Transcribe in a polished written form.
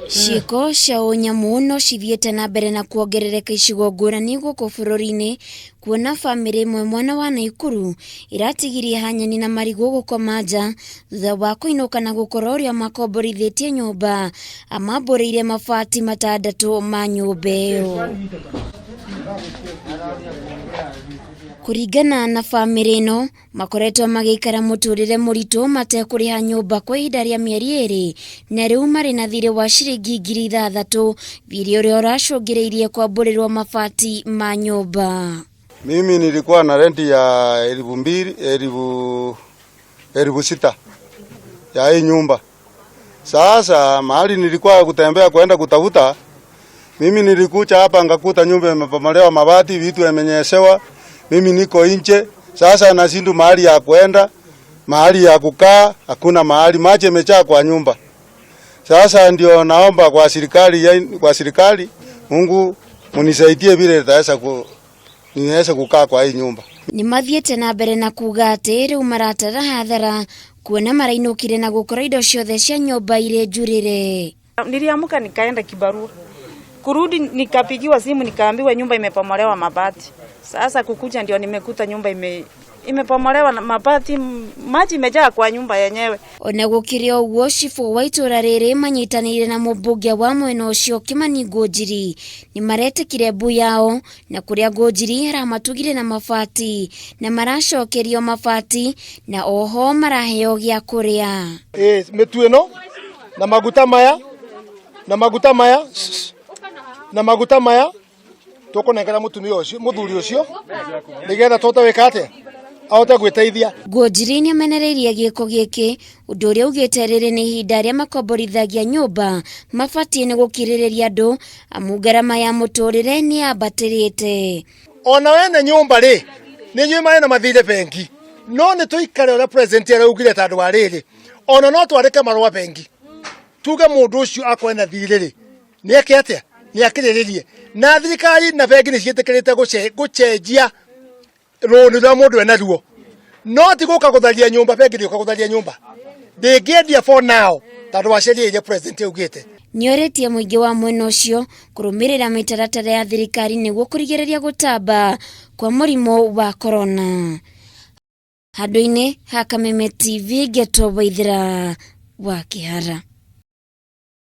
Ciiko cia unyamu no cithiete na mbere na kuongerereka icigo ngũrani gũkũ bũrũri-inĩ, kuona bamĩrĩ imwe mwena wa Naikuru iratigirie hanyani na marigũ gũkoma nja thutha wa kũinũka na gũkora ũrĩa makomborithĩtie nyũmba amambũrĩire mabati matandatũ ma nyũmba ĩyo. Kuringana na bamĩrĩ ĩno, makoretwo magĩikara mũtũrĩre mũritũ matekũrĩha nyũmba kwa ihinda rĩa mĩeri 2 na rĩu marĩ na thirĩ wa ciringi 6,000 thirĩ ũrĩa ũracũngĩrĩirie kwambũrĩrwo mabati ma nyũmba. Mimi nilikuwa na renti ya 2,600 ya hii nyumba. Sasa mahali nilikuwa kutembea kwenda kutafuta, mimi nilikuja hapa ngakuta nyumba imepomolewa mabati, vitu vimenyeshewa. Mimi niko nje, sasa nasindu mahali ya kwenda, mahali ya kukaa, hakuna mahali, maji yamejaa kwa nyumba. Sasa ndio naomba kwa serikali, Mungu munisaidie vile niweze kukaa kwa hii nyumba. Ni mathiete na mbere na kuga atĩ rĩu maratara hathara kuona marainũkire na gũkora indo ciothe cia nyũmba irĩ njurĩre. Niliamka nikaenda kibarua. Kurudi nikapigiwa simu nikaambiwa nyumba imepomolewa mabati. Sasa kukuja ndio nimekuta nyumba imepomolewa na mabati, maji imejaa kwa nyumba yenyewe. Ona gũkĩrĩ ũguo cibu wa itũra rĩrĩ manyitanĩire na mũmbunge wa mwena ũcio Kimani Ngũnjiri nĩ maretĩkire mbu yao na kũrĩa Ngũnjiri aramatugire na mabati na maracokerio mabati na oho maraheo gĩa kũrĩa. Mĩtu ĩno na maguta maya tukunengera mutumia ucio muthuri ucio nigetha tota wikate ahote gwiteithia. Ngũnjiri nĩ amenereirie gĩko gĩkĩ ũndũ ũrĩa ugĩte rĩrĩ nĩ ihinda rĩa makomborithagia nyũmba mabatie nĩ gũkirĩrĩria andũ amu ngarama ya mũtũrĩre nĩ yambatĩrĩte. Ona wene nyũmba rĩ nĩ nyuĩ marĩ na mathirĩ bengi, no nĩ tũikare ũrĩa president araugire ta andũ arĩrĩ ona no twandĩke marũa bengi tuge mũndũ ũcio akorwo na thirĩ rĩ nĩ eke atĩa nĩ akirĩrĩrie na thirikari na bengi nĩ ciĩtĩkĩrĩte gũcenjia rũni rwa mũndũ ena ruo, no ti gũka gũtharia nyũmba. Bengi nĩ gũka gũtharia nyũmba ndĩngĩendia for now tondũ wa sheria iria president augĩte. Nĩ oretie mũingĩ wa mwena ũcio kũrũmĩrĩra mĩtaratara ya thirikari nĩguo kũrigĩrĩria gũtamba kwa mũrimũ wa corona. Handũ-inĩ ha Kameme TV Geto Waithĩra wa Kĩhara.